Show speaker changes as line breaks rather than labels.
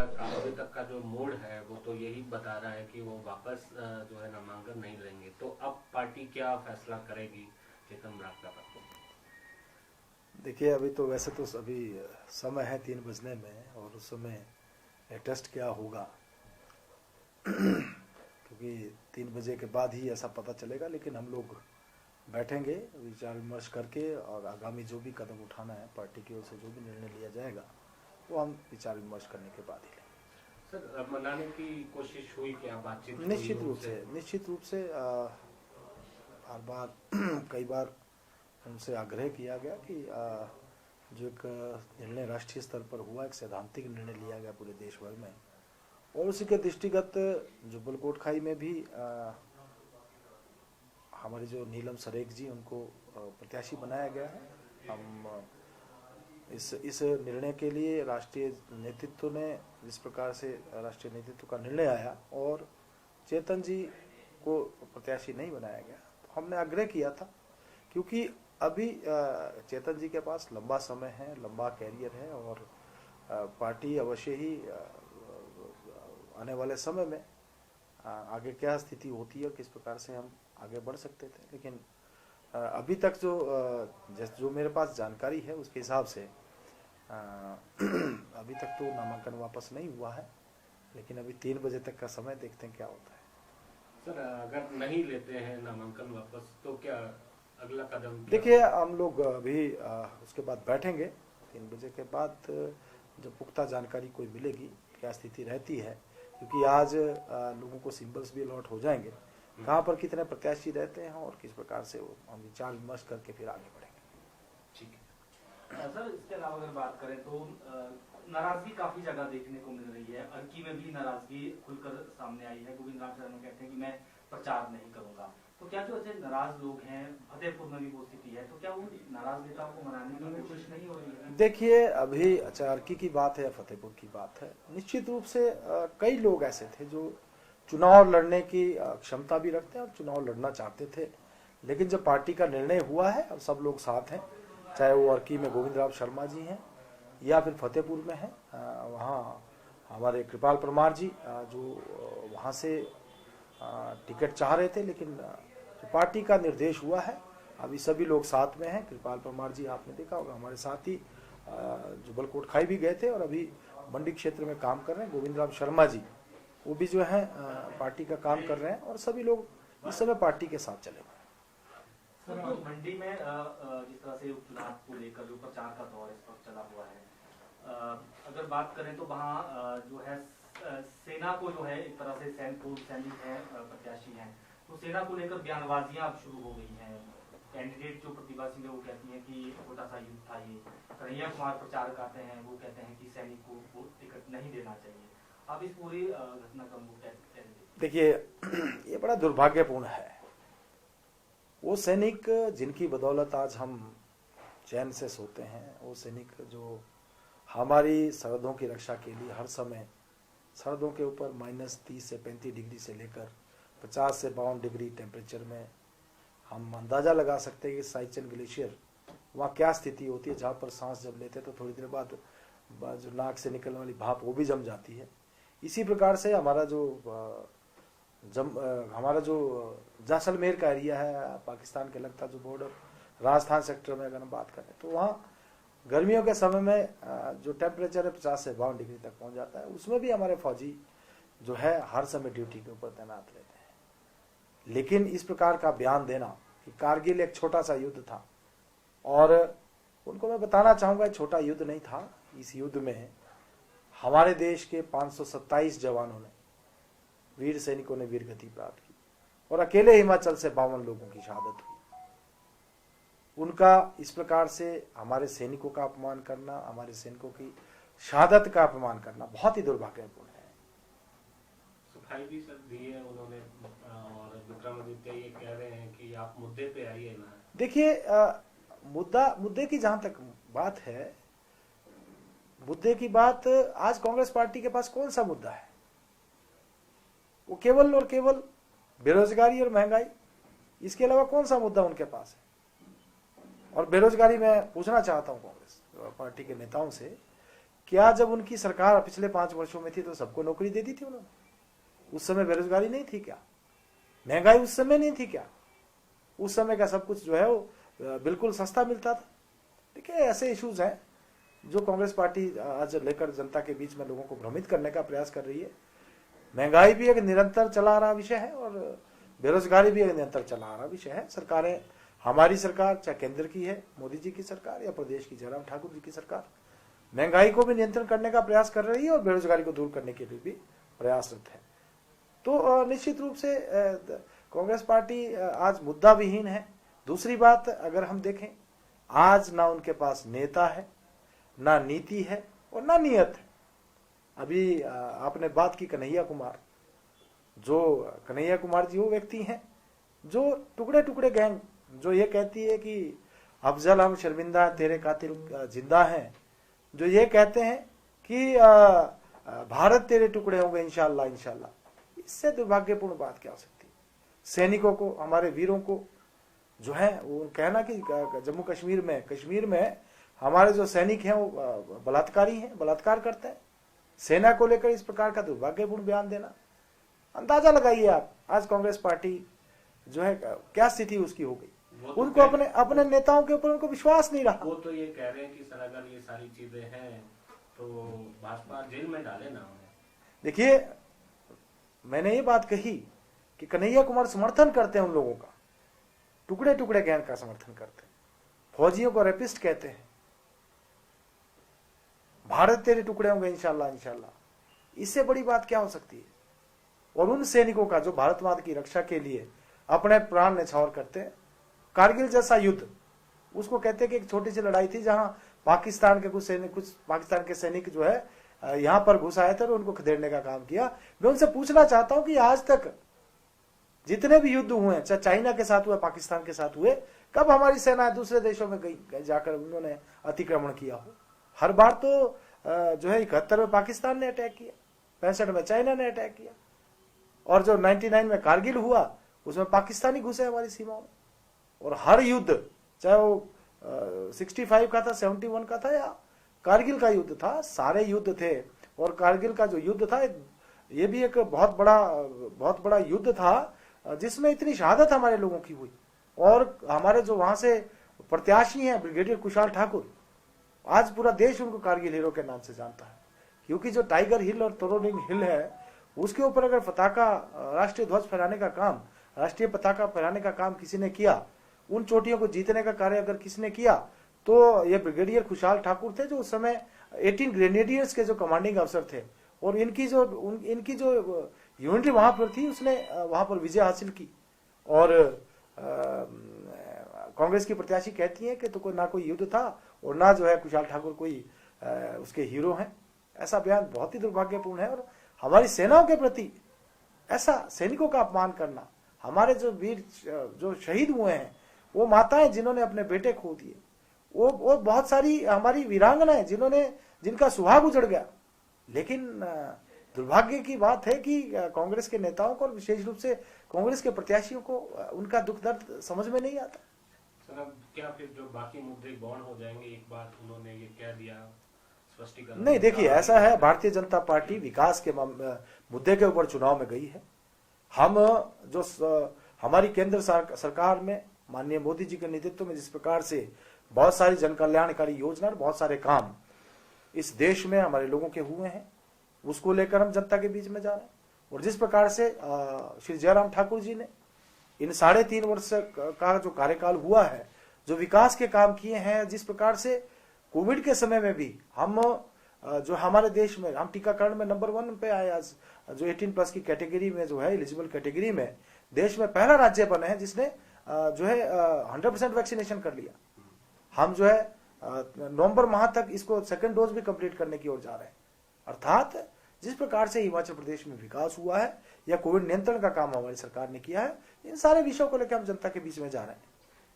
अभी तक का जो मूड है वो तो यही बता रहा है कि वो वापस जो है नामांकन नहीं लेंगे, तो अब पार्टी क्या फैसला करेगी चेतन ब्रात्ता पर?
देखिए, अभी तो वैसे तो अभी समय है 3 बजने में, और उस समय टेस्ट क्या होगा क्योंकि 3 बजे के बाद ही ऐसा पता चलेगा। लेकिन हम लोग बैठेंगे विचार विमर्श करके, और आगामी जो भी कदम उठाना है पार्टी की ओर से, जो भी निर्णय लिया जाएगा वो हम विचार विमर्श करने के बाद ही लेंगे।
सर, मनाने की कोशिश हुई क्या, बातचीत हुई
निश्चित रूप से हर बार कई बार उनसे आग्रह किया गया कि जो एक निर्णय राष्ट्रीय स्तर पर हुआ, एक सैद्धांतिक निर्णय लिया गया पूरे देश भर में, और उसी के दृष्टिगत जुब्बल कोटखाई में भी हमारे जो नीलम सरेख जी, उनको प्रत्याशी बनाया गया है। हम इस निर्णय के लिए राष्ट्रीय नेतृत्व ने, जिस प्रकार से राष्ट्रीय नेतृत्व का निर्णय आया और चेतन जी को प्रत्याशी नहीं बनाया गया, तो हमने आग्रह किया था, क्योंकि अभी चेतन जी के पास लंबा समय है, लंबा कैरियर है, और पार्टी अवश्य ही आने वाले समय में आगे क्या स्थिति होती है और किस प्रकार से हम आगे बढ़ सकते थे। लेकिन अभी तक जो मेरे पास जानकारी है उसके हिसाब से अभी तक तो नामांकन वापस नहीं हुआ है, लेकिन अभी 3 बजे तक का समय, देखते हैं क्या होता है।
सर, अगर नहीं लेते हैं नामांकन वापस तो क्या अगला कदम?
देखिए, हम लोग अभी उसके बाद बैठेंगे 3 बजे के बाद, जब पुख्ता जानकारी कोई मिलेगी क्या स्थिति रहती है, क्योंकि आज लोगों को सिंबल्स भी अलॉट हो जाएंगे, कहाँ पर कितने प्रत्याशी रहते हैं और किस प्रकार से वो हम विचार विमर्श करके फिर आगे बढ़ेंगे।
ठीक है
सर, इसके अलावा अगर बात करें तो नाराजगी काफी जगह देखने को मिल रही है। अर्की में भी नाराजगी खुलकर सामने आई है। गोविंद राम शर्मा कहते हैं कि मैं प्रचार नहीं करूंगा। तो क्या जो ऐसे नाराज लोग हैं, फतेहपुर में भी वो स्थिति है, तो क्या उन नाराज नेताओं को मनाने की कोशिश नहीं हो रही है?
देखिए, अभी अर्की की बात है या फतेहपुर की बात है, निश्चित रूप से कई लोग ऐसे थे जो चुनाव लड़ने की क्षमता भी रखते हैं और चुनाव लड़ना चाहते थे, लेकिन जब पार्टी का निर्णय हुआ है और सब लोग साथ हैं, चाहे वो अर्की में गोविंद राम शर्मा जी हैं या फिर फतेहपुर में हैं, वहाँ हमारे कृपाल परमार जी जो वहाँ से टिकट चाह रहे थे, लेकिन पार्टी का निर्देश हुआ है, अभी सभी लोग साथ में हैं। कृपाल परमार जी आपने देखा होगा हमारे साथ ही जुब्बल कोटखाई भी गए थे और अभी मंडी क्षेत्र में काम कर रहे हैं। गोविंद राम शर्मा जी वो भी जो है पार्टी का काम कर रहे हैं, और सभी लोग इस समय पार्टी के साथ चले गए।
सर, तो मंडी में जिस तरह से उपचुनाव को लेकर जो प्रचार का दौर इस वक्त चला हुआ है, अगर बात करें तो वहाँ जो है सेना को जो है एक तरह से सैनिक है, प्रत्याशी हैं, तो सेना को लेकर बयानबाजियां अब शुरू हो गई हैं। कैंडिडेट जो प्रतिभा सिंह है वो कहती हैं कि छोटा सा युद्ध था ये। कन्हैया कुमार प्रचारक आते हैं, वो कहते हैं कि सैनिक को टिकट नहीं देना चाहिए। अब इस पूरी घटना का मुद्दा कैसे?
देखिए, ये बड़ा दुर्भाग्यपूर्ण है। वो सैनिक जिनकी बदौलत आज हम चैन से सोते हैं, वो सैनिक जो हमारी सरहदों की रक्षा के लिए हर समय सरहदों के ऊपर -30 से 35 डिग्री से लेकर 50 से 52 डिग्री टेम्परेचर में, हम अंदाजा लगा सकते हैं कि साइचन ग्लेशियर वहाँ क्या स्थिति होती है, जहाँ पर सांस जब लेते हैं तो थोड़ी देर बाद जो नाक से निकलने वाली भाप वो भी जम जाती है। इसी प्रकार से हमारा जो जैसलमेर का एरिया है, पाकिस्तान के लगता जो बॉर्डर राजस्थान सेक्टर में अगर हम बात करें, तो वहाँ गर्मियों के समय में जो टेम्परेचर है 50 से 52 डिग्री तक पहुँच जाता है। उसमें भी हमारे फौजी जो है हर समय ड्यूटी के ऊपर तैनात रहते हैं। लेकिन इस प्रकार का बयान देना कि कारगिल एक छोटा सा युद्ध था, और उनको मैं बताना चाहूँगा छोटा युद्ध नहीं था। इस युद्ध में हमारे देश के 527 जवानों ने, वीर सैनिकों ने वीरगति प्राप्त की, और अकेले हिमाचल से 52 लोगों की शहादत हुई। उनका इस प्रकार से हमारे सैनिकों का अपमान करना, हमारे सैनिकों की शहादत का अपमान करना बहुत ही दुर्भाग्यपूर्ण है।
सुखाई भी सर दी है उन्होंने, और विक्रमादित्य ये कह रहे हैं कि आप मुद्दे पे आइए ना।
देखिए, मुद्दे की जहां तक बात है, मुद्दे की बात आज कांग्रेस पार्टी के पास कौन सा मुद्दा है? वो केवल और केवल बेरोजगारी और महंगाई, इसके अलावा कौन सा मुद्दा उनके पास है? और बेरोजगारी में पूछना चाहता हूं कांग्रेस पार्टी के नेताओं से क्या जब उनकी सरकार पिछले 5 वर्षों में थी तो सबको नौकरी दे दी थी उन्होंने? उस समय बेरोजगारी नहीं थी क्या? महंगाई उस समय नहीं थी क्या? उस समय का सब कुछ जो है वो बिल्कुल सस्ता मिलता था। देखिए, ऐसे इश्यूज हैं जो कांग्रेस पार्टी आज लेकर जनता के बीच में लोगों को भ्रमित करने का प्रयास कर रही है। महंगाई भी एक निरंतर चला आ रहा विषय है और बेरोजगारी भी एक निरंतर चला आ रहा विषय है। सरकारें, हमारी सरकार चाहे केंद्र की है, मोदी जी की सरकार, या प्रदेश की जयराम ठाकुर जी की सरकार, महंगाई को भी नियंत्रण करने का प्रयास कर रही है और बेरोजगारी को दूर करने के लिए भी प्रयासरत है। तो निश्चित रूप से कांग्रेस पार्टी आज मुद्दा विहीन है। दूसरी बात, अगर हम देखें, आज ना उनके पास नेता है, ना नीति है और ना नियत है। अभी आपने बात की कन्हैया कुमार, जो कन्हैया कुमार जी वो व्यक्ति हैं जो टुकड़े टुकड़े गैंग जो ये कहती है कि अफजल हम शर्मिंदा तेरे कातिल जिंदा हैं, जो ये कहते हैं कि भारत तेरे टुकड़े होंगे इंशाल्लाह इंशाल्लाह, इससे दुर्भाग्यपूर्ण बात क्या हो सकती है? सैनिकों को, हमारे वीरों को जो है वो कहना कि जम्मू कश्मीर में हमारे जो सैनिक हैं वो बलात्कारी हैं, बलात्कार करते हैं, सेना को लेकर इस प्रकार का दुर्भाग्यपूर्ण बयान देना, अंदाजा लगाइए आप आज कांग्रेस पार्टी जो है क्या स्थिति उसकी हो गई। तो उनको अपने नेताओं के ऊपर उनको विश्वास नहीं रहा।
वो तो ये कह रहे हैं कि सर अगर ये सारी चीजें हैं तो भाजपा जेल में डाले ना उन्हें।
देखिए, मैंने ये बात कही कि कन्हैया कुमार समर्थन करते हैं उन लोगों का, टुकड़े टुकड़े गैंग का समर्थन करते हैं, फौजियों को रेपिस्ट कहते हैं, भारत तेरे टुकड़े होंगे इंशाल्लाह इंशाल्लाह, इससे बड़ी बात क्या हो सकती है? और उन सैनिकों का जो भारत माता की रक्षा के लिए अपने प्राण न्यौछावर करते हैं, कारगिल जैसा युद्ध, उसको कहते हैं कि एक छोटी सी लड़ाई थी जहां पाकिस्तान के कुछ पाकिस्तान के सैनिक जो है यहां पर घुस आए थे और उनको खदेड़ने का काम किया। मैं उनसे पूछना चाहता हूं कि आज तक जितने भी युद्ध हुए, चाहे चाइना के साथ हुए, पाकिस्तान के साथ हुए, कब हमारी सेना दूसरे देशों में गई जाकर उन्होंने अतिक्रमण किया हो? हर बार तो जो है 71 में पाकिस्तान ने अटैक किया, 65 में चाइना ने अटैक किया, और जो 99 में कारगिल हुआ उसमें पाकिस्तानी घुसे हमारी सीमाओं में। और हर युद्ध, चाहे वो 65 का था, 71 का था, या कारगिल का युद्ध था, सारे युद्ध थे। और कारगिल का जो युद्ध था ये भी एक बहुत बड़ा युद्ध था जिसमें इतनी शहादत हमारे लोगों की हुई। और हमारे जो वहां से प्रत्याशी हैं ब्रिगेडियर कुशाल ठाकुर, आज पूरा देश उनको कारगिल हीरो के नाम से जानता है, क्योंकि जो टाइगर हिल और तोरोलिंग हिल है उसके ऊपर अगर पताका, राष्ट्रीय ध्वज फहराने का काम, राष्ट्रीय पताका फहराने का काम किसी ने किया, उन चोटियों को जीतने का कार्य अगर किसी ने किया, तो ये ब्रिगेडियर खुशहाल ठाकुर थे, जो उस समय 18 ग्रेनेडियर्स के जो कमांडिंग अफसर थे। और इनकी जो यूनिट वहां पर थी, उसने वहां पर विजय हासिल की। और कांग्रेस की प्रत्याशी कहती है कि तो कोई ना कोई युद्ध था और ना जो है खुशहाल ठाकुर कोई उसके हीरो हैं। ऐसा बयान बहुत ही दुर्भाग्यपूर्ण है। और हमारी सेनाओं के प्रति ऐसा सैनिकों का अपमान करना, हमारे जो वीर जो शहीद हुए हैं, वो माताएं जिन्होंने अपने बेटे खो दिए, वो बहुत सारी हमारी वीरांगनाएं जिनका सुहाग उजड़ गया। लेकिन दुर्भाग्य की बात है कि कांग्रेस के नेताओं को और विशेष रूप से कांग्रेस के प्रत्याशियों को उनका दुख दर्द समझ में नहीं आता।
सर, अब क्या फिर जो बाकी मुद्दे गौण हो जाएंगे? एक बात उन्होंने ये कह दिया, स्पष्टीकरण
नहीं। देखिए, ऐसा है, भारतीय जनता पार्टी विकास के मुद्दे के ऊपर चुनाव में गई है। हम जो हमारी केंद्र सरकार में माननीय मोदी जी के नेतृत्व में जिस प्रकार से बहुत सारी जन कल्याणकारी योजना और बहुत सारे काम इस देश में हमारे लोगों के हुए हैं, उसको लेकर हम जनता के बीच में जा रहे हैं। और जिस प्रकार से श्री जयराम ठाकुर जी ने इन 3.5 वर्ष का जो कार्यकाल हुआ है, जो विकास के काम किए हैं, जिस प्रकार से कोविड के समय में भी हम जो हमारे देश में हम टीकाकरण में नंबर 1 पे आए, आज जो 18+ की कैटेगरी में जो है एलिजिबल कैटेगरी में देश में पहला राज्य बने हैं जिसने जो है 100% वैक्सीनेशन कर लिया। हम जो है नवंबर माह तक इसको 2nd डोज भी कंप्लीट करने की ओर जा रहे हैं। अर्थात जिस प्रकार से हिमाचल प्रदेश में विकास हुआ है या कोविड नियंत्रण का काम हमारी सरकार ने किया है, इन सारे विषयों को लेकर हम जनता के बीच में जा रहे हैं।